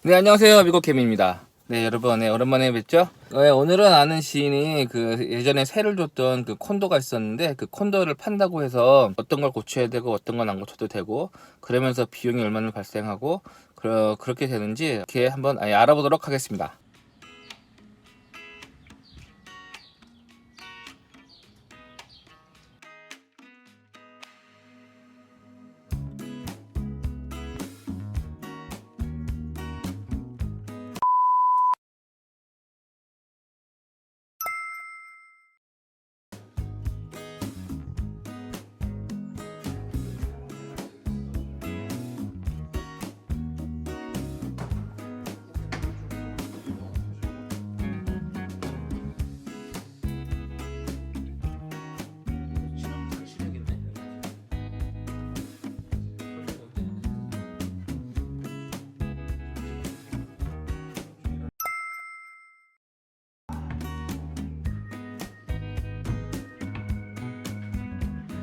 네, 안녕하세요. 미국캠입니다. 네, 여러분, 오랜만에 뵙죠? 오늘은 아는 시인이 예전에 새를 줬던 그 콘도가 있었는데, 그 콘도를 판다고 해서 어떤 걸 고쳐야 되고 어떤 건 안 고쳐도 되고, 그러면서 비용이 얼마나 발생하고, 그렇게 되는지 이렇게 한번 알아보도록 하겠습니다.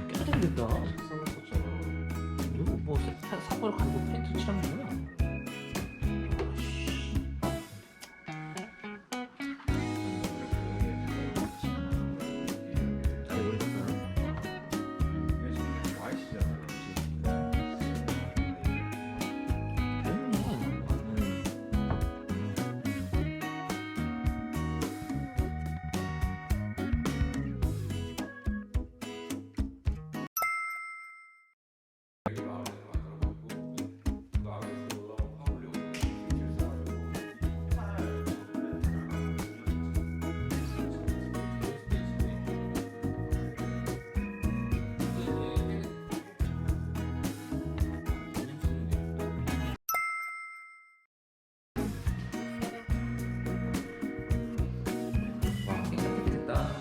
깨끗하겠다. 이거 뭐 사과를 가지고 페인트 칠한 거야? 와, 깨끗하겠다.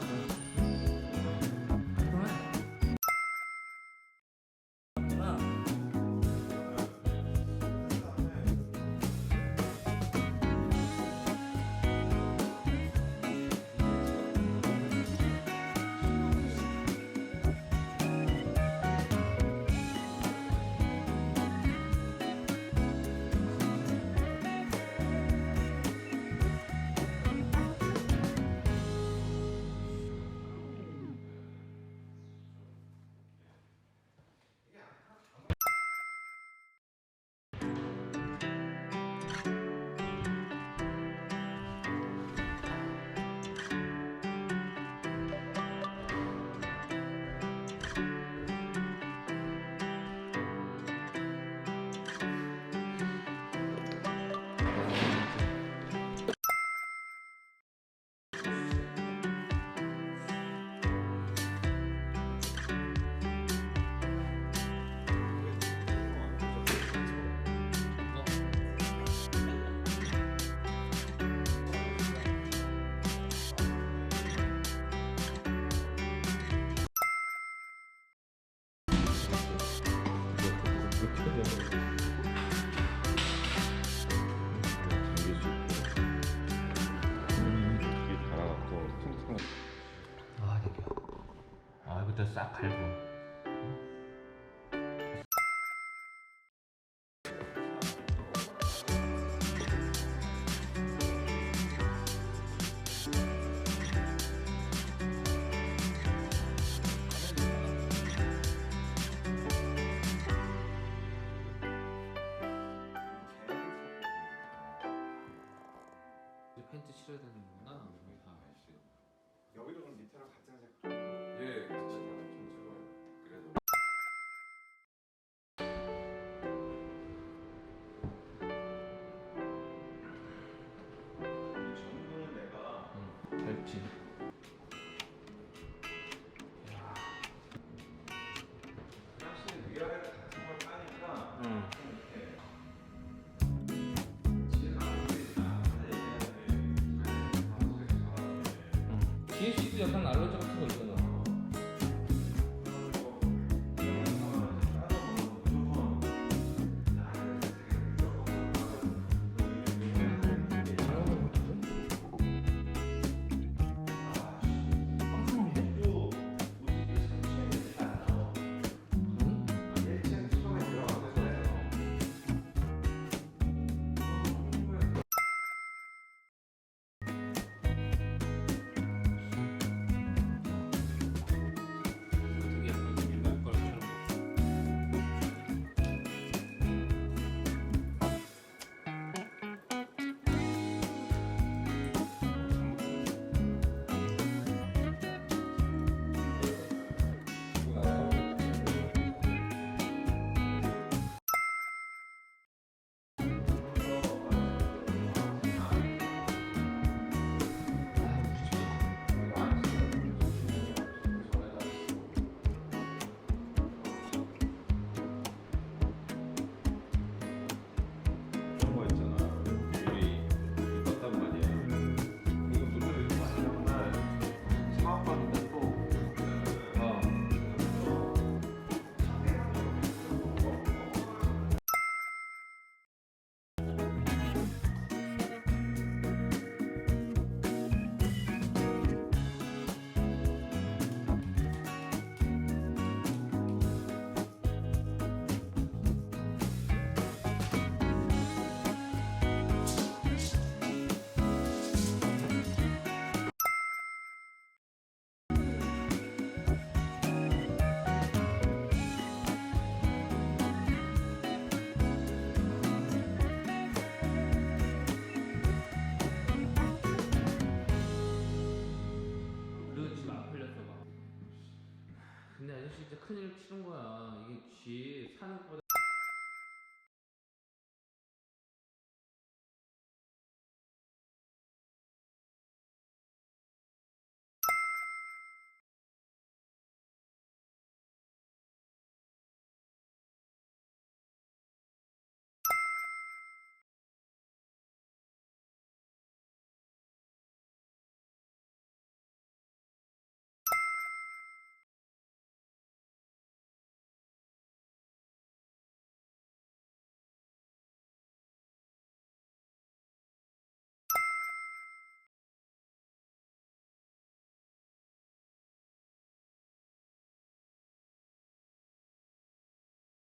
아, 되게. 아, 이것도 싹 갈고. 페인트 칠해야 되는구나. 여기도 그럼 밑에랑 같은 색? 예, 같이 전체로. 그래도 이 전구는 내가 밝지. 확실히 위아래를 같은 걸 까니까 응. GHC도 약간 알러지 같은 거